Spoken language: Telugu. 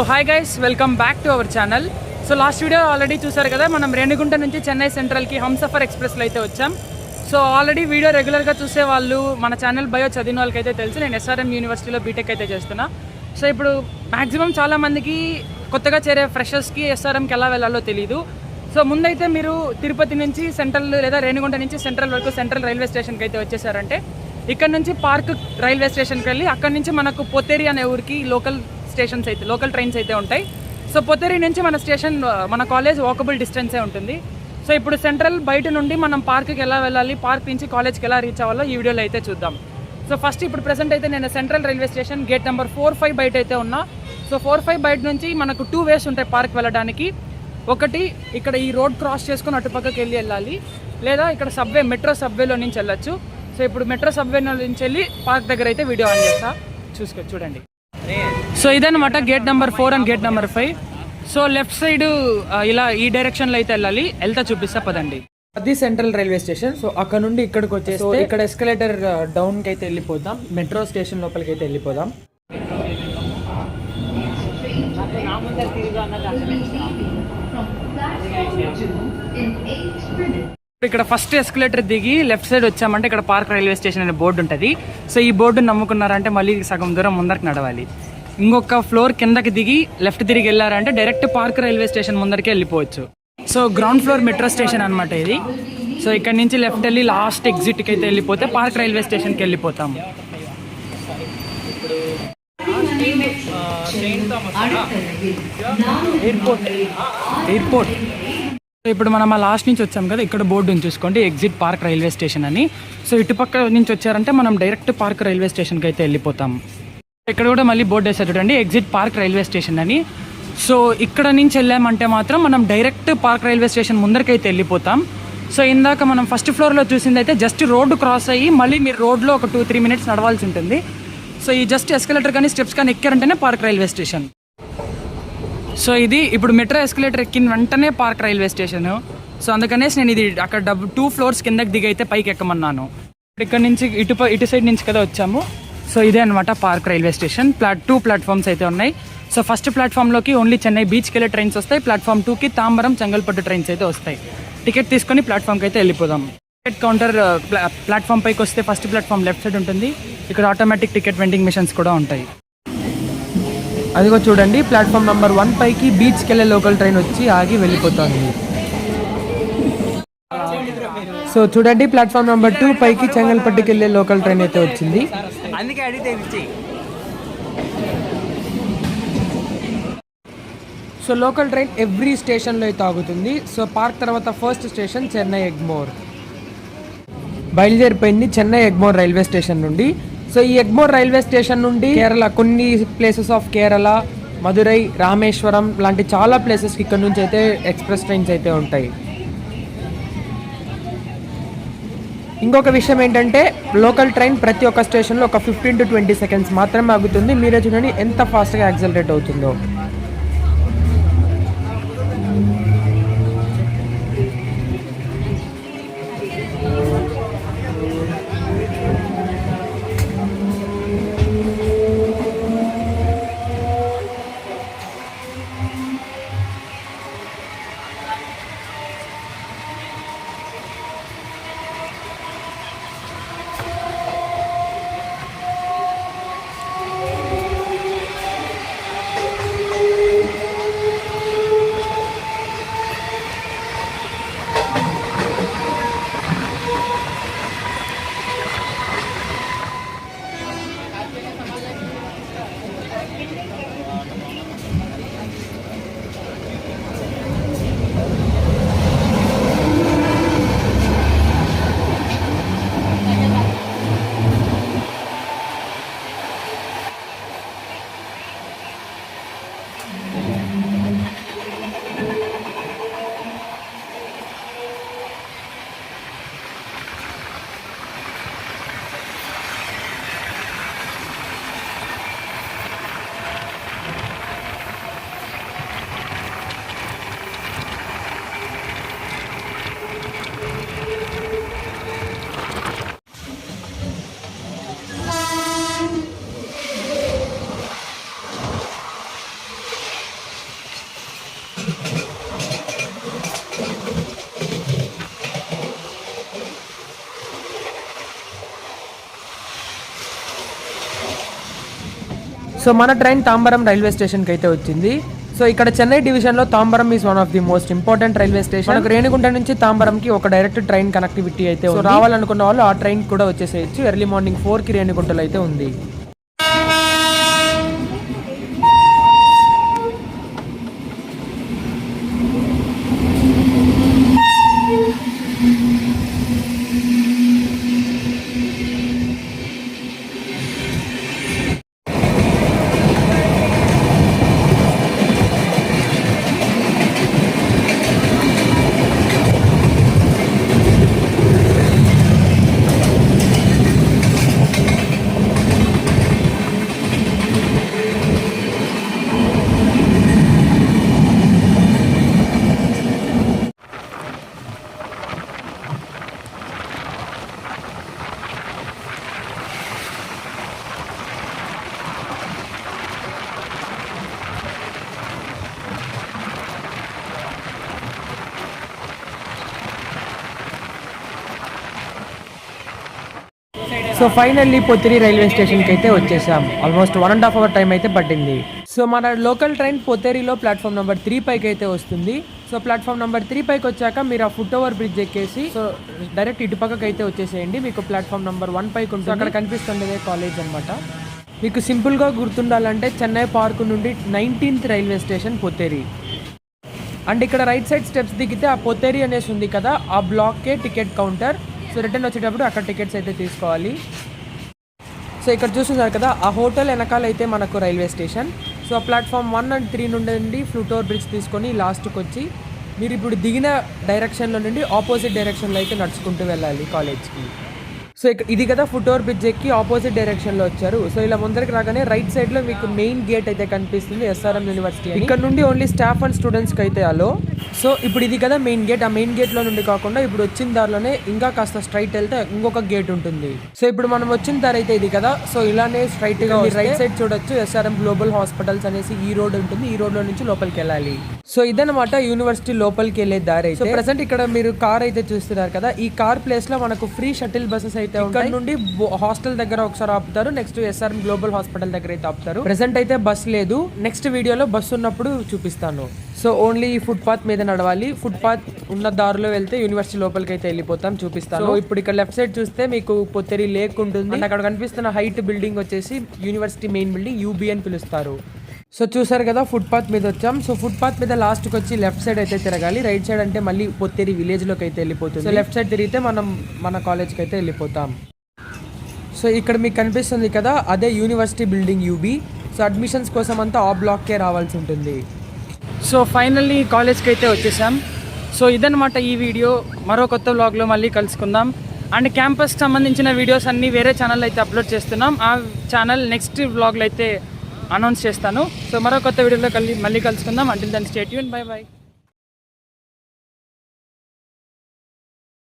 Hi guys, welcome back to our channel. So last video already చూసారు కదా, మనం రేణిగుంట నుంచి చెన్నై సెంట్రల్కి హంసఫర్ ఎక్స్ప్రెస్లో అయితే వచ్చాం. సో ఆల్రెడీ వీడియో రెగ్యులర్గా చూసే వాళ్ళు, మన ఛానల్ బయో చదివిన వాళ్ళకైతే తెలుసు, నేను ఎస్ఆర్ఎం యూనివర్సిటీలో బీటెక్ అయితే చేస్తున్నా. సో ఇప్పుడు మ్యాక్సిమం చాలామందికి కొత్తగా చేరే ఫ్రెషర్స్కి ఎస్ఆర్ఎంకి ఎలా వెళ్ళాలో తెలియదు. సో ముందైతే మీరు తిరుపతి నుంచి సెంట్రల్ లేదా రేణిగుంట నుంచి సెంట్రల్ వరకు సెంట్రల్ రైల్వే స్టేషన్కి అయితే వచ్చేసారంటే ఇక్కడ నుంచి పార్క్ రైల్వే స్టేషన్కి వెళ్ళి అక్కడ నుంచి మనకు పొత్తేరి అనే ఊరికి లోకల్ ట్రైన్స్ అయితే ఉంటాయి. సో పొత్తేరి నుంచి మన స్టేషన్, మన కాలేజ్ వాకబుల్ డిస్టెన్సే ఉంటుంది. సో ఇప్పుడు సెంట్రల్ బయట నుండి మనం పార్క్కి ఎలా వెళ్ళాలి, పార్క్ నుంచి కాలేజ్కి ఎలా రీచ్ అవ్వాలో ఈ వీడియోలో అయితే చూద్దాం. సో ఫస్ట్ ఇప్పుడు ప్రెసెంట్ అయితే నేను central railway station gate number 4-5 బయట అయితే ఉన్నా. సో 4-5 బయట నుంచి మనకు 2 వేస్ ఉంటాయి పార్క్ వెళ్ళడానికి. ఒకటి ఇక్కడ ఈ రోడ్ క్రాస్ చేసుకుని అటుపక్కకి వెళ్ళాలి, లేదా ఇక్కడ మెట్రో సబ్వేలో నుంచి వెళ్ళొచ్చు. సో ఇప్పుడు మెట్రో సబ్వేలో నుంచి వెళ్ళి పార్క్ దగ్గర అయితే వీడియో ఆన్ చేస్తా, చూడండి. సో ఇదన్నమాట gate number 4 and gate number 5. So left side ఇలా ఈ డైరెక్షన్లో అయితే వెళ్ళాలి, వెళ్తా చూపిస్తా పదండి. అది సెంట్రల్ రైల్వే స్టేషన్. సో అక్కడ నుండి ఇక్కడికి వచ్చేసి ఇక్కడ ఎస్కలేటర్ డౌన్కి అయితే వెళ్ళిపోతాం, మెట్రో స్టేషన్ లోపలికి అయితే వెళ్ళిపోదాం. ఇక్కడ ఫస్ట్ ఎస్కలేటర్ దిగి లెఫ్ట్ సైడ్ వచ్చామంటే ఇక్కడ పార్క్ రైల్వే స్టేషన్ అనే బోర్డు ఉంటుంది. సో ఈ బోర్డు నమ్ముకున్నారంటే మళ్ళీ సగం దూరం ముందరికి నడవాలి. ఇంకొక ఫ్లోర్ కిందకి దిగి లెఫ్ట్ తిరిగి వెళ్ళారంటే డైరెక్ట్ పార్క్ రైల్వే స్టేషన్ ముందరికి వెళ్ళిపోవచ్చు. So ground floor metro station అనమాట ఇది. సో ఇక్కడ నుంచి లెఫ్ట్ వెళ్ళి లాస్ట్ ఎగ్జిట్కి అయితే వెళ్ళిపోతే పార్క్ రైల్వే స్టేషన్కి వెళ్ళిపోతాం. ఎయిర్పోర్ట్. ఇప్పుడు మనం ఆ లాస్ట్ నుంచి వచ్చాం కదా, ఇక్కడ బోర్డు చూసుకోండి, ఎగ్జిట్ పార్క్ రైల్వే స్టేషన్ అని. సో ఇటుపక్క నుంచి వచ్చారంటే మనం డైరెక్ట్ పార్క్ రైల్వే స్టేషన్కి అయితే వెళ్ళిపోతాం. ఇక్కడ కూడా మళ్ళీ బోర్డు వేసారు చూడండి, ఎగ్జిట్ పార్క్ రైల్వే స్టేషన్ అని. సో ఇక్కడ నుంచి వెళ్ళామంటే మాత్రం మనం డైరెక్ట్ పార్క్ రైల్వే స్టేషన్ ముందరికైతే వెళ్ళిపోతాం. సో ఇందాక మనం ఫస్ట్ ఫ్లోర్లో చూసింది అయితే జస్ట్ రోడ్డు క్రాస్ అయ్యి మళ్ళీ మీరు రోడ్లో ఒక 2-3 మినిట్స్ నడవాల్సి ఉంటుంది. సో ఈ జస్ట్ ఎస్కలేటర్ కానీ స్టెప్స్ కానీ ఎక్కారంటేనే పార్క్ రైల్వే స్టేషన్. సో ఇది ఇప్పుడు మెట్రో ఎస్కలేటర్ ఎక్కిన వెంటనే పార్క్ రైల్వే స్టేషన్. సో అందుకనేసి నేను ఇది అక్కడ 2 ఫ్లోర్స్ కిందకి దిగి అయితే పైకి ఎక్కమన్నాను. ఇక్కడ నుంచి ఇటు సైడ్ నుంచి కదా వచ్చాము. సో ఇదే అనమాట పార్క్ రైల్వే స్టేషన్. 2 ప్లాట్ఫామ్స్ అయితే ఉన్నాయి. సో ఫస్ట్ ప్లాట్ఫామ్లోకి ఓన్లీ చెన్నై బీచ్కి వెళ్ళే ట్రైన్స్ వస్తాయి. ప్లాట్ఫామ్ 2కి తాంబరం, చెంగల్పట్టు ట్రైన్స్ అయితే వస్తాయి. టికెట్ తీసుకొని ప్లాట్ఫామ్కి అయితే వెళ్ళిపోదాం. టికెట్ కౌంటర్ ప్లాట్ఫామ్ పైకి వస్తే ఫస్ట్ ప్లాట్ఫామ్ లెఫ్ట్ సైడ్ ఉంటుంది. ఇక్కడ ఆటోమేటిక్ టికెట్ వెండింగ్ మిషన్స్ కూడా ఉంటాయి. అదిగో చూడండి, ప్లాట్ఫామ్ నెంబర్ 1 పైకి బీచ్కి వెళ్ళే లోకల్ ట్రైన్ వచ్చి ఆగి వెళ్ళిపోతుంది. సో చూడండి, ప్లాట్ఫామ్ నెంబర్ 2 పైకి చెంగల్పట్టుకి వెళ్ళే లోకల్ ట్రైన్ అయితే వచ్చింది. సో లోకల్ ట్రైన్ ఎవ్రీ స్టేషన్లో అయితే ఆగుతుంది. సో పార్క్ తర్వాత ఫస్ట్ స్టేషన్ చెన్నై ఎగ్మోర్. బయలుదేరిపోయింది చెన్నై ఎగ్మోర్ రైల్వే స్టేషన్ నుండి. సో ఈ ఎగ్మోర్ రైల్వే స్టేషన్ నుండి కేరళ, కొన్ని ప్లేసెస్ ఆఫ్ కేరళ, మదురై, రామేశ్వరం లాంటి చాలా ప్లేసెస్కి ఇక్కడ నుంచి అయితే ఎక్స్ప్రెస్ ట్రైన్స్ అయితే ఉంటాయి. ఇంకొక విషయం ఏంటంటే, లోకల్ ట్రైన్ ప్రతి ఒక్క స్టేషన్లో ఒక 15 to 20 సెకండ్స్ మాత్రమే ఆగుతుంది. మీరే చూడండి ఎంత ఫాస్ట్గా యాక్సిలరేట్ అవుతుందో. సో మన ట్రైన్ తాంబరం రైల్వే స్టేషన్కి అయితే వచ్చింది. సో ఇక్కడ చెన్నై డివిజన్లో Tambaram is one of the most important railway station. మనకు రేణిగుంట నుంచి తాంబరంకి ఒక డైరెక్ట్ ట్రైన్ కనెక్టివిటీ అయితే ఉంది. రావాలనుకున్న వాళ్ళు ఆ ట్రైన్ కూడా వచ్చేసేయచ్చు. ఎర్లీ మార్నింగ్ 4కి రేణిగుంటలో అయితే ఉంది. సో ఫైనల్లీ పొత్తిరి రైల్వే స్టేషన్కి అయితే వచ్చేసాం. ఆల్మోస్ట్ 1.5 hour టైం అయితే పట్టింది. సో మన లోకల్ ట్రైన్ పొత్తేరిలో ప్లాట్ఫామ్ నెంబర్ 3 పైకి అయితే వస్తుంది. సో ప్లాట్ఫామ్ నెంబర్ 3 పైకి వచ్చాక మీరు ఆ ఫుట్ ఓవర్ బ్రిడ్జ్ ఎక్కేసి సో డైరెక్ట్ ఇటుపక్కకి అయితే వచ్చేసేయండి. మీకు ప్లాట్ఫామ్ నెంబర్ 1 పైకి ఉంటుంది. అక్కడ కనిపిస్తుండేదే కాలేజ్ అనమాట. మీకు సింపుల్గా గుర్తుండాలంటే చెన్నై పార్క్ నుండి 19th రైల్వే స్టేషన్ పొత్తేరి. అండ్ ఇక్కడ రైట్ సైడ్ స్టెప్స్ దిగితే ఆ పొత్తేరి అనేసి ఉంది కదా, ఆ బ్లాక్కే టికెట్ కౌంటర్. సో రిటర్న్ వచ్చేటప్పుడు అక్కడ టికెట్స్ అయితే తీసుకోవాలి. సో ఇక్కడ చూస్తున్నారు కదా, ఆ హోటల్ వెనకాల అయితే మనకు రైల్వే స్టేషన్. సో ఆ ప్లాట్ఫామ్ 1 and 3 నుండి ఫ్లూట్ ఓవర్ బ్రిడ్జ్ తీసుకొని లాస్ట్కి వచ్చి మీరు ఇప్పుడు దిగిన డైరెక్షన్లో నుండి ఆపోజిట్ డైరెక్షన్లో అయితే నడుచుకుంటూ వెళ్ళాలి కాలేజ్కి. సో ఇది కదా ఫుట్ ఓవర్ బ్రిడ్జ్ ఎక్కి ఆపోజిట్ డైరెక్షన్లో వచ్చారు. సో ఇలా ముందరికి రాగానే రైట్ సైడ్లో మీకు మెయిన్ గేట్ అయితే కనిపిస్తుంది, SRM యూనివర్సిటీ. ఇక్కడ నుండి ఓన్లీ స్టాఫ్ అండ్ స్టూడెంట్స్కి అయితే అలో. సో ఇప్పుడు ఇది కదా మెయిన్ గేట్. ఆ మెయిన్ గేట్లో నుండి కాకుండా ఇప్పుడు వచ్చిన దారిలోనే ఇంకా కాస్త స్ట్రైట్ వెళ్తే ఇంకొక గేట్ ఉంటుంది. సో ఇప్పుడు మనం వచ్చిన దారి అయితే ఇది కదా. సో ఇలానే స్ట్రైట్గా రైట్ సైడ్ చూడొచ్చు, SRM గ్లోబల్ హాస్పిటల్స్ అనేసి ఈ రోడ్ ఉంటుంది. ఈ రోడ్లో నుంచి లోపలికి వెళ్ళాలి. సో ఇదనమాట యూనివర్సిటీ లోపలికి వెళ్ళే దారి. సో ప్రెసెంట్ ఇక్కడ మీరు కార్ అయితే చూస్తున్నారు కదా, ఈ కార్ ప్లేస్ లో మనకు ఫ్రీ షటిల్ బస్సెస్ అయితే ఇక్కడ నుండి హాస్టల్ దగ్గర ఒకసారి ఆపుతారు, నెక్స్ట్ SRM గ్లోబల్ హాస్పిటల్ దగ్గర అయితే ఆపుతారు. ప్రెసెంట్ అయితే బస్ లేదు, నెక్స్ట్ వీడియోలో బస్ ఉన్నప్పుడు చూపిస్తాను. సో ఓన్లీ ఫుట్ పాత్ మీద నడవాలి. ఫుట్ పాత్ ఉన్న దారిలో వెళ్తే యూనివర్సిటీ లోపలికి అయితే వెళ్ళిపోతాం, చూపిస్తాను. సో ఇప్పుడు ఇక్కడ లెఫ్ట్ సైడ్ చూస్తే మీకు పొత్తేరి లేక్ ఉంటుంది. అండ్ అక్కడ కనిపిస్తున్న హైట్ బిల్డింగ్ వచ్చేసి యూనివర్సిటీ మెయిన్ బిల్డింగ్ UB అని పిలుస్తారు. సో చూసారు కదా, ఫుట్ పాత్ మీద వచ్చాం. సో ఫుట్ పాత్ మీద లాస్ట్కి వచ్చి లెఫ్ట్ సైడ్ అయితే తిరగాలి. రైట్ సైడ్ అంటే మళ్ళీ పొత్తేరి విలేజ్లోకి అయితే వెళ్ళిపోతుంది. సో లెఫ్ట్ సైడ్ తిరిగితే మనం మన కాలేజ్కి అయితే వెళ్ళిపోతాం. సో ఇక్కడ మీకు కనిపిస్తుంది కదా, అదే university building UB. So admissions కోసం అంతా ఆ బ్లాక్కే రావాల్సి ఉంటుంది. సో ఫైనల్లీ కాలేజ్కి అయితే వచ్చేసాం. సో ఇదనమాట ఈ వీడియో. మరో కొత్త వ్లాగ్లో మళ్ళీ కలుసుకుందాం. అండ్ క్యాంపస్కి సంబంధించిన వీడియోస్ అన్నీ వేరే ఛానల్ అయితే అప్లోడ్ చేస్తున్నాం. ఆ ఛానల్ నెక్స్ట్ వ్లాగ్లో అయితే అనౌన్స్ చేస్తాను. సో మరో కొత్త వీడియోలో మళ్ళీ కలుసుకుందాం. Until then stay tune. Bye by.